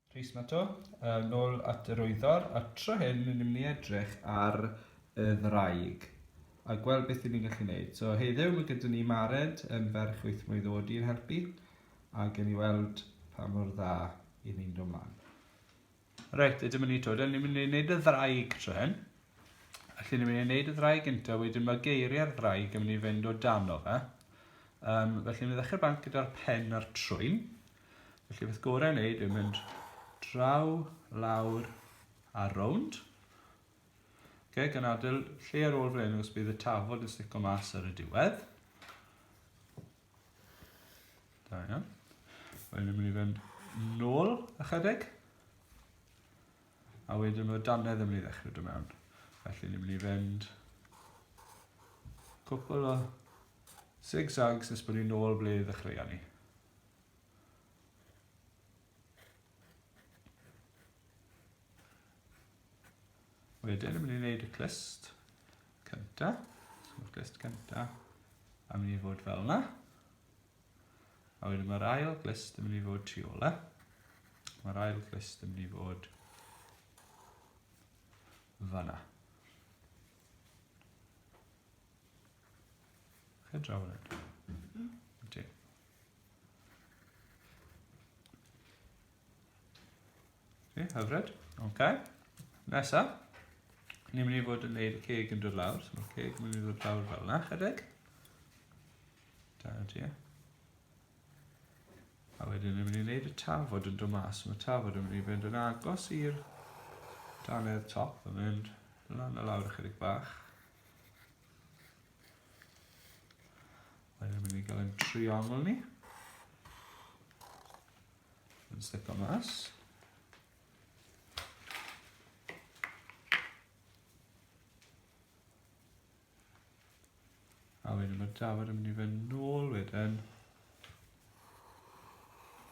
Rhys ma to, nôl at Yr Wyddor, a tro hyn ni'n mynd i edrych ar y ddraig a gweld beth ni'n gallu gwneud. So heddiw mae gyda ni Mared yn ferch 8 mlwydd oed i'n helpu a gen i weld pa mor dda i ni'n dod ymlaen. Reit, ydym yn ei tod, ni'n mynd i wneud y ddraig tro hyn. Felly ni'n mynd i wneud y ddraig gyntaf, wedyn mae geiriau'r ddraig yn mynd i fynd o dano fe. Felly ni'n mynd i ddechrau bant gyda'r pen a'r trwyn. Felly beth gorau wneud yw mynd draw, lawr a rownd. Gan adael lle ar ôl fan hyn os bydd y tafod yn stico mas ar y diwedd. Da iawn. Wedyn ni'n mynd i fynd nôl ychydig. A wedyn mae dannedd yn mynd i ddechrau dod mewn. Felly ni'n mynd i fynd cwpl o zigzags nes bod ni'n nôl ble ddechreuon ni. Wedyn, ni'n mynd i wneud y clust cyntaf. So, clust cyntaf a mynd i fod fel yna. A wedyn mae'r ail clust yn mynd i fod tu ôl. Mae'r ail clust yn mynd i fod fan'na. Chyd draw hwnna. Ydy. Hyfryd. OK. Nesa. Ni'n mynd i fod yn gwneud y ceg yn dod lawr. So mae'r ceg yn mynd i ddod lawr fel yna, chydig. Da ydy. A wedyn ni'n mynd i wneud y tafod yn dod mas. Mae'r tafod yn mynd i fynd yn agos i'r dannedd top. Yn mynd lan a lawr ychydig bach. Wedyn ni'n mynd i gael ein triongl ni. Yn stico mas. A wedyn mae'r tafod yn mynd i fynd nôl wedyn.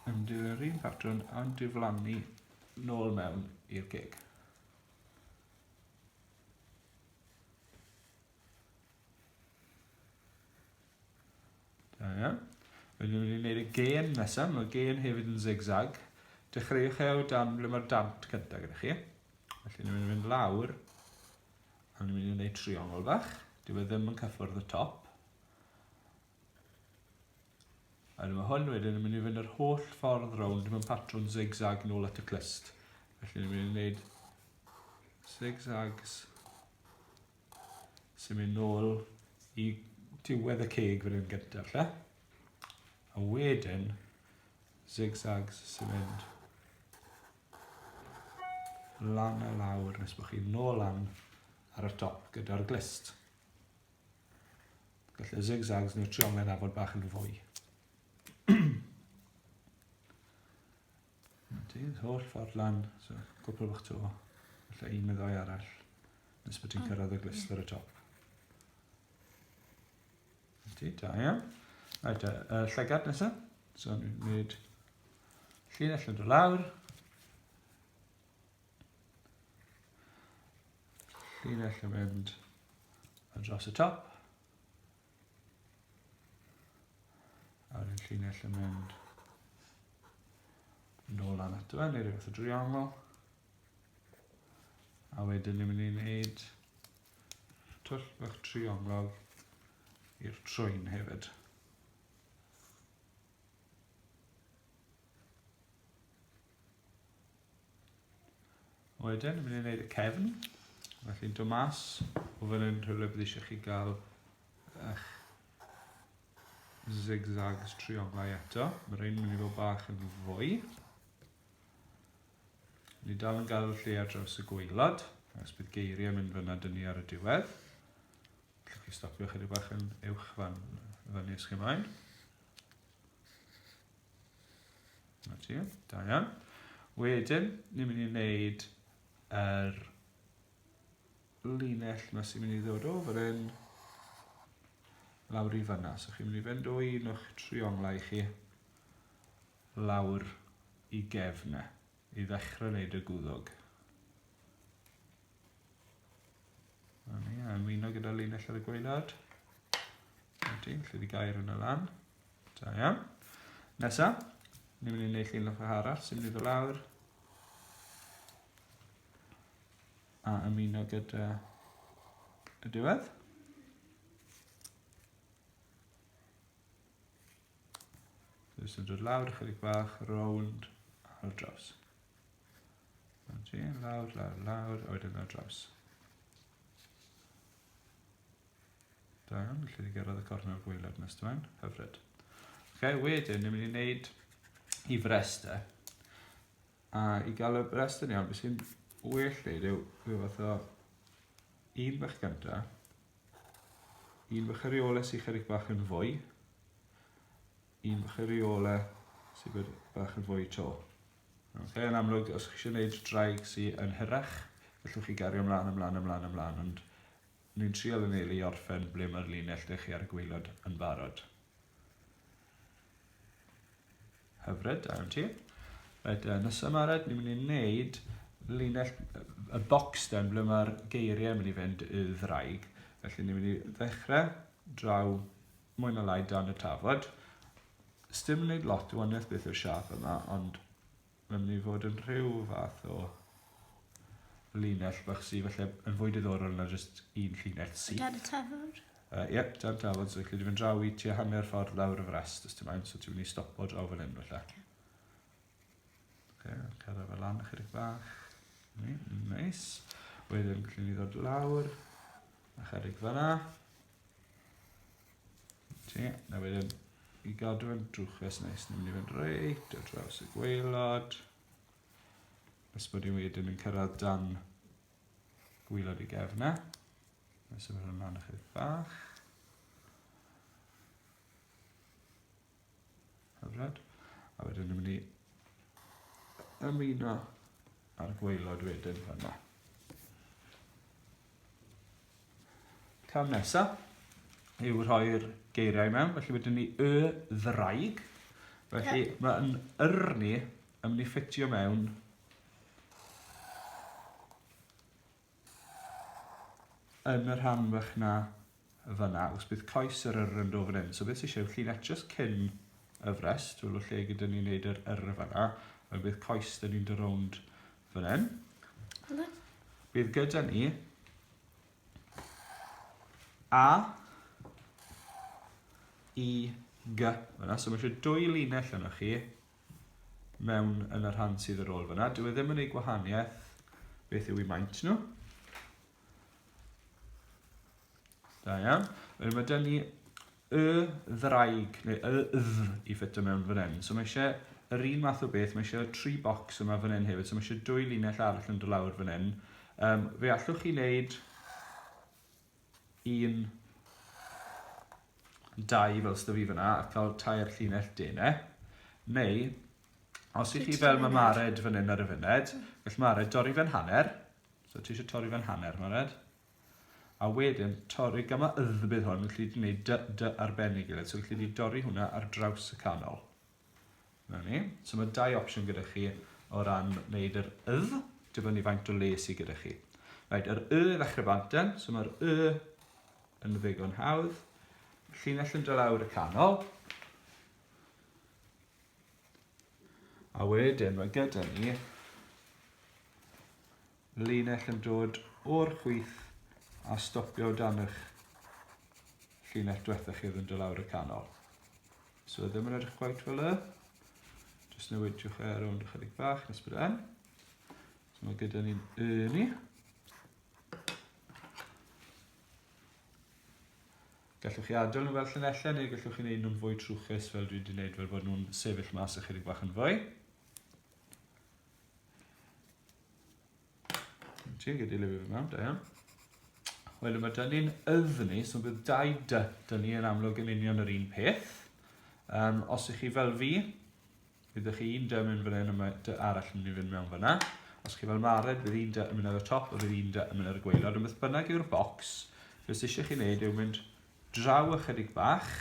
Yn mynd i'r un patrwm a'n diflannu nôl mewn i'r gig. Da iawn. Wedyn ni'n mynd i wneud y gen nesaf. Mae'r gen hefyd yn zigzag. Dechreuwch o dan ble mae'r dant cyntaf gyda chi. Felly ni'n mynd i fynd lawr. A ni'n mynd i wneud triongl bach. Dyw e ddim yn cyffwrdd y top. A mae hwn wedyn yn mynd i fynd yr holl ffordd rownd mewn patrwm zigzag nôl at y clust. Felly ni'n mynd i wneud zigzags sy'n mynd nôl i diwedd y ceg fan hyn gyntaf. A wedyn zigzags sy'n mynd lan a lawr nes bod chi'n nôl lan ar y top gyda'r glist. Felly zigzags neu'r trionglau nafod bach yn fwy. Dydd holl ffordd lan, so cwpl bach to, felly un neu ddoi arall, nes bod ti'n cyrraedd y glist ar y top. Da iawn. Llygad nesaf, so ni'n gwneud llinell yn dod lawr, llinell yn mynd ar dros y top, a wedyn llinell yn mynd nôl lan ato fe, neu rhywbeth o driongl. A wedyn ni'n mynd i wneud twll bach triongl i'r trwyn hefyd. Wedyn ni'n mynd i wneud y cefn. Felly'n dod mas o fan hyn rhywle bydd eisiau chi gael eich zigzags trionglau eto. Mae'r un mynd i fod bach yn fwy. Ni dal yn gael lle ar draws y gwaelod, os bydd geiriau mynd fyna dyn ni ar y diwedd. Allwch chi stopio chydig bach yn uwch fan ys chi ymlaen. Da iawn. Wedyn, ni'n mynd i wneud yr linell yma sy'n mynd i ddod o fan hyn lawr i fyna. So chi'n mynd i fynd o un o'ch trionglau chi lawr i gefnau i ddechrau wneud y gwddwg. Ymuno gyda linell ar y gwaelod. Lle di gair yn y lan. Da iawn. Nesa, ni'n mynd i wneud linell arall sy'n mynd i ddod lawr a ymuno gyda y diwedd. Jyst yn dod lawr chydig bach, rownd ar draws. Lawr, lawr, lawr, a wedyn ar draws. Da iawn, felly ni gyrraedd y cornel gwaelod nes dwi'n, hyfryd. Wedyn, ni'n mynd i wneud i frestau. A i gael y frestau'n iawn, beth sy'n well wneud yw fath o un bach gynta, un bach ariolau sy'n chydig bach yn fwy, un bach ariolau sy'n bach yn fwy to. Yn amlwg, os chi eisiau gwneud draig sy'n yn hyrach, gallwch chi gario ymlaen, ond ni'n trial yn eili orffen ble mae'r linell ddech chi ar y gwaelod yn barod. Hyfryd, da iawn ti. Nes ymared, ni'n mynd i wneud linell, y boster ble mae'r geiriau yn mynd i fynd y ddraig. Felly ni'n mynd i ddechrau draw mwy na lai dan y tafod. Sdim yn gwneud lot o waniaeth beth yw'r siap yma, ond mae'n mynd i fod yn rhyw fath o linell bach sy'n felly yn fwy diddorol na jyst un llinell syth. Dan y tafod? Iep, dan y tafod, so felly dwi'n draw i tua hanner ffordd lawr y frest, os ti'n mynd, so ti'n mynd i stopo draw fan hyn felly. Cyrra fel lan ychydig bach. Nice. Wedyn, gallwn ni ddod lawr, ychydig fan'na. Na wedyn, i gadw yn drwchus neis, ni'n mynd i fynd reit ar draws y gwaelod. Nes bod ni'n wedyn yn cyrraedd dan gwaelod i gefna. Nes bod hwnna'n ychydig bach. Hyfryd. A wedyn ni'n mynd i ymuno ar gwaelod wedyn fan'na. Cam nesaf yw rhoi'r geiriau mewn, felly wedyn ni y ddraig. Felly mae'n ni yn mynd i ffitio mewn yn yr rhan bach na fyna, os bydd coes yr yn dod fan hyn. So beth sy'n eisiau, llinell jyst cyn y frest, fel o lle gyda ni'n neud yr fyna, a bydd coes dyn ni'n dod rownd fan hyn. Bydd gyda ni A, I, G fyna. So mae eisiau dwy linell yna chi mewn yn y rhan sydd ar ôl fyna. Dwi ddim yn ei gwahaniaeth beth yw i maint nhw. Da iawn. Mae dyn ni y ddraig, neu y ddd i ffito mewn fan hyn. So mae eisiau yr un math o beth, mae eisiau 3 bocs yma fan hyn hefyd. So mae eisiau dwy linell arall yn dod lawr fan hyn. Fe allwch chi wneud un 2 fel sydd fi fyna a cael 2 llinell denau. Neu, os i chi fel mae Mared fan hyn ar y funed, gall Mared dorri fe'n hanner. So ti eisiau torri fe'n hanner, Mared. A wedyn, torri gyma bydd hwn, gallu di wneud dy arbennig gilydd. So gallu di dorri hwnna ar draws y canol. Na ni. So mae 2 opsiwn gyda chi o ran wneud yr ydd, dibynnu faint o le sydd gyda chi. Right, yr ddechrau banten, so mae'r yn ddigon hawdd. Llinell yn dod lawr y canol. A wedyn mae gyda ni linell yn dod o'r chwith a stopio dan eich llinell diwethaf chi oedd yn dod lawr y canol. So ddim yn edrych gwaith fel y. Jyst newidiwch rownd ychydig bach nes bod yn. So mae gyda ni'n ni. Gallwch chi adael nhw fel llinellau neu gallwch chi wneud nhw'n fwy trwchus fel dwi wedi wneud fel bod nhw'n sefyll mas ychydig bach yn fwy. Ti'n gyda lefi fe mewn, da iawn. Wedyn mae dyn ni'n yddni, so bydd 2 dyn ni yn amlwg yn union yr un peth. Os ych chi fel fi, byddwch chi 1 mynd fan hyn a dy arall yn mynd i fynd mewn fyna. Os chi fel Mared, bydd 1 yn mynd ar y top a bydd 1 yn mynd ar y gwaelod. Ond beth bynnag yw'r bocs, beth eisiau chi wneud yw mynd draw ychydig bach,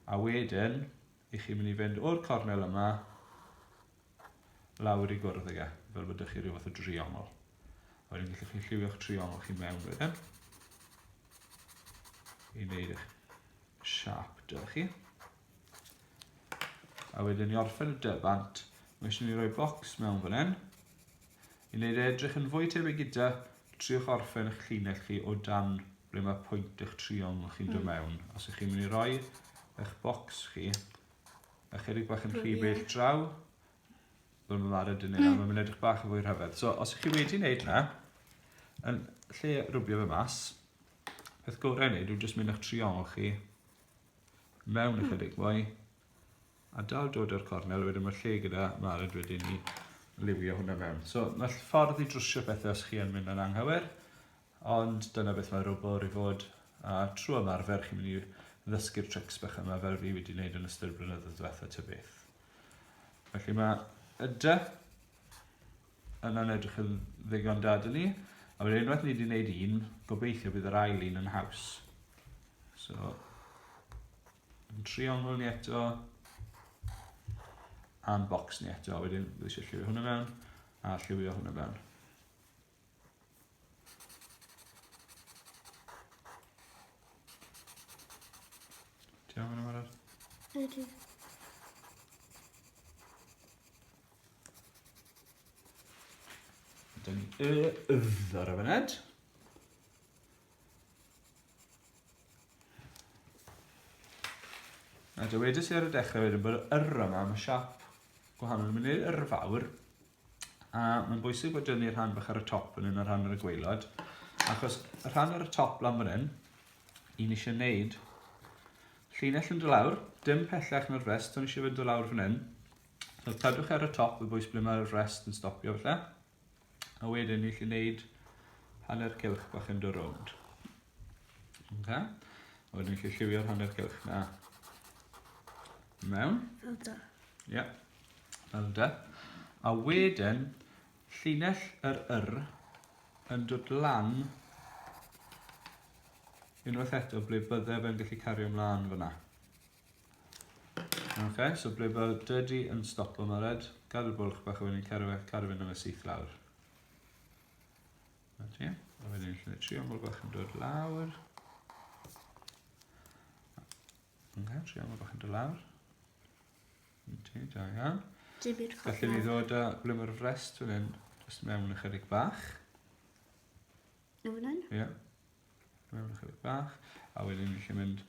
a wedyn, i chi mynd i fynd o'r cornel yma lawr i gwrdd ag fel bod chi rhyw fath o driongl. A wedyn gallwch chi lliwio'ch triongl chi mewn wedyn. I wneud eich siap dy chi. A wedyn i orffen y dybant, mae eisiau ni roi bocs mewn fan hyn. I wneud edrych yn fwy tebyg gyda triwch orffen eich llinell chi o dan ble mae pwynt eich triongl chi'n dod mewn. Os ych chi'n mynd i roi eich bocs chi, ychydig bach yn rhy bell draw, fel mae ma'r ydyn ni, mae'n mynd edrych bach yn fwy rhyfedd. So, os ych chi wedi wneud na, yn lle rwbio fe mas, peth gorau wneud yw jyst mynd eich triongl chi mewn ychydig mwy, a dal dod o'r cornel, wedyn mae'r lle gyda ma'r ydyn ni liwio hwnna mewn. So, mae ffordd i drwsio bethau os chi yn mynd yn anghywir, ond dyna beth mae robot i fod, a trwy ymarfer chi'n mynd i ddysgu'r trics bach yma fel fi wedi wneud yn ystod blynyddoedd diwetha ta beth. Felly mae y dy yna'n edrych yn ddigon da dyn ni, a wedyn unwaith ni wedi wneud un, gobeithio bydd yr ail un yn haws. So, yn triongl ni eto, a'n bocs ni eto, a wedyn bydd eisiau lliwio hwnna mewn, a lliwio hwnna mewn. Ti'n iawn hwnna marad? Ydy. Dyna ni ar y fyned. A dywedais i ar y dechrau wedyn bod yr yma, mae siap gwahanol yn mynd i'r yr fawr. A mae'n bwysig bod dynnu'r rhan bach ar y top yn un o'r rhan ar y gwaelod. Achos y rhan ar y top lan fan hyn, un eisiau wneud llinell yn dod lawr, dim pellach na'r rest, ond eisiau fynd dod lawr fan hyn. So cadwch ar y top y bwys ble mae'r rest yn stopio falle. A wedyn ni allu wneud hanner cylch bach yn dod rownd. Okay. A wedyn ni allu lliwio'r hanner cylch na mewn. Fel da. Ie, fel da. A wedyn, llinell yr yn dod lan unwaith eto ble bydde fe'n gallu cario ymlaen fyna. Okay, so ble bod dydi yn stopo mared, gadw'r bwlch bach a wedyn cario fynd am y syth lawr. A wedyn ni'n triongl bach yn dod lawr. Triongl bach yn dod lawr. Da iawn. Felly ni ddod â ble mae'r rest fan hyn, jyst mewn ychydig bach. Yn hyn? Ie. Mewn ychydig bach. A wedyn ni'n mynd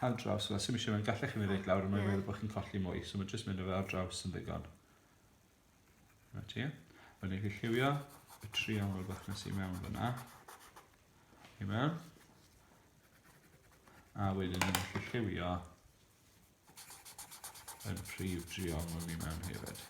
ar draws. Sy'n eisiau mynd gallech chi mynd reit lawr, ond mae'n meddwl bod chi'n colli mwy, so mae'n jyst mynd o fe ar draws yn ddigon. Wedyn ni'n lliwio y triongl bach nes i mewn fyna. I mewn. A wedyn ni'n gallu lliwio yn prif triongl ni mewn hefyd.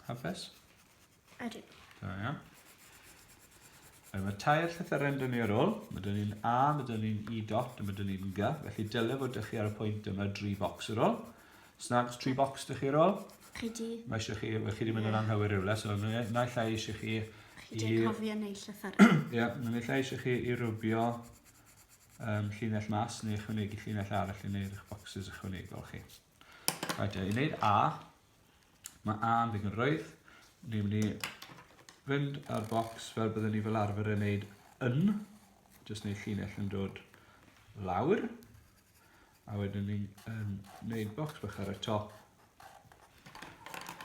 Hapus? Ydy. Da iawn. Mae tair llythyren dyn ni ar ôl. Mae dyn ni'n A, mae dyn ni'n I dot, a mae dyn ni'n G. Felly dylai fod ydych chi ar y pwynt yma 3 bocs ar ôl. Snags 3 bocs ydych chi ar ôl. Chi di. Mae eisiau chi wedi mynd yn anghywir rhywle, so naill ai eisiau chi... Chi di cofio neu llythyren. Ie, naill ai eisiau chi i rwbio llinell mas, neu ychwanegu llinell arall i wneud eich bocsys ychwanegol chi. Right, i wneud A, mae A yn ddigon rwydd. Ni'n mynd i fynd ar bocs fel byddwn ni fel arfer yn wneud yn, jyst wneud llinell yn dod lawr, a wedyn ni'n wneud bocs bach ar y top,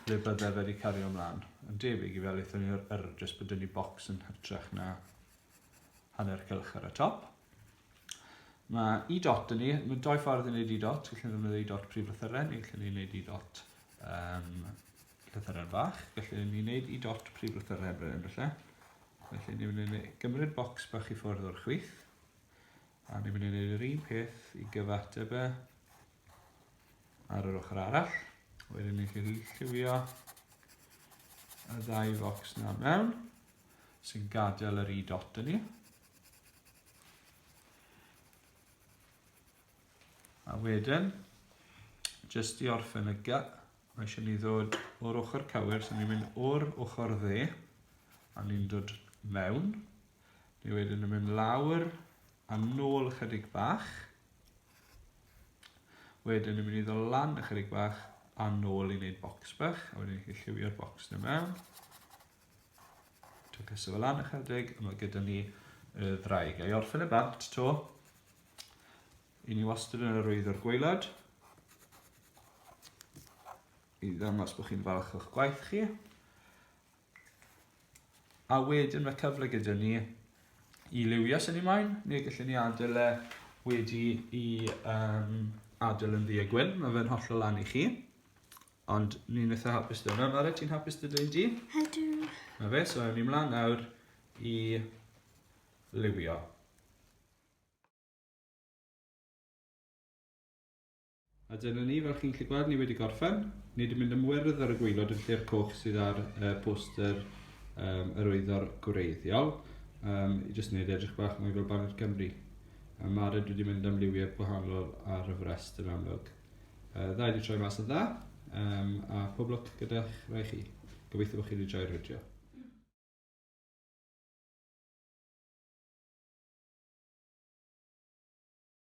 ble bydde fe wedi cario ymlaen. Yn debyg i fel eithon ni'r jyst byddwn ni bocs yn hytrach na hanner cylch ar y top. Mae I dot yn ni, mae 2 ffordd i wneud I dot, gallwn ni wneud I dot prif lythyren, neu gallwn ni wneud I dot lythyren bach. Gallwn ni wneud I dot prif lythyren bryd yn lle. Felly ni'n mynd i gymryd bocs bach i ffwrdd o'r chwith. A ni'n mynd i wneud yr un peth i gyfateb e ar yr ochr arall. Wedyn ni'n lliwio y 2 bocs na mewn, sy'n gadael yr I dot yn ni. A wedyn, jyst i orffen y G, mae eisiau ni ddod o'r ochr cywir, so ni'n mynd o'r ochr dde, a ni'n dod mewn. Ni wedyn yn mynd lawr a nôl ychydig bach. Wedyn ni'n mynd i ddod lan ychydig bach a nôl i wneud bocs bach, a wedyn ni'n lliwio'r bocs na mewn. Dwi'n cysau fel lan ychydig, a mae gyda ni y ddraig. A i orffen y bant to, i ni wastad yn yr Wyddor gwaelod. I ddangos bod chi'n falch o'ch gwaith chi. A wedyn mae cyfle gyda ni i liwio sy'n ni moyn, neu gallwn ni adael wedi i adael yn ddi a gwyn. Mae fe'n hollol lan i chi. Ond ni'n eitha hapus dyna. Mara, ti'n hapus dyna i di? Ydw. Mae fe, so ni mlaen nawr i liwio. A dyna ni, fel chi'n gallu gweld, ni wedi gorffen. Ni wedi mynd ymwyrdd ar y gwaelod yn lle'r coch sydd ar poster Yr Wyddor gwreiddiol. I jyst wneud edrych bach mwy fel Baned Cymru. Mara wedi mynd am liwiau gwahanol ar y frest yn amlwg. Dda wedi troi mas yn dda, a pob lwc gyda'ch rai chi. Gobeithio bod chi wedi joio'r fideo.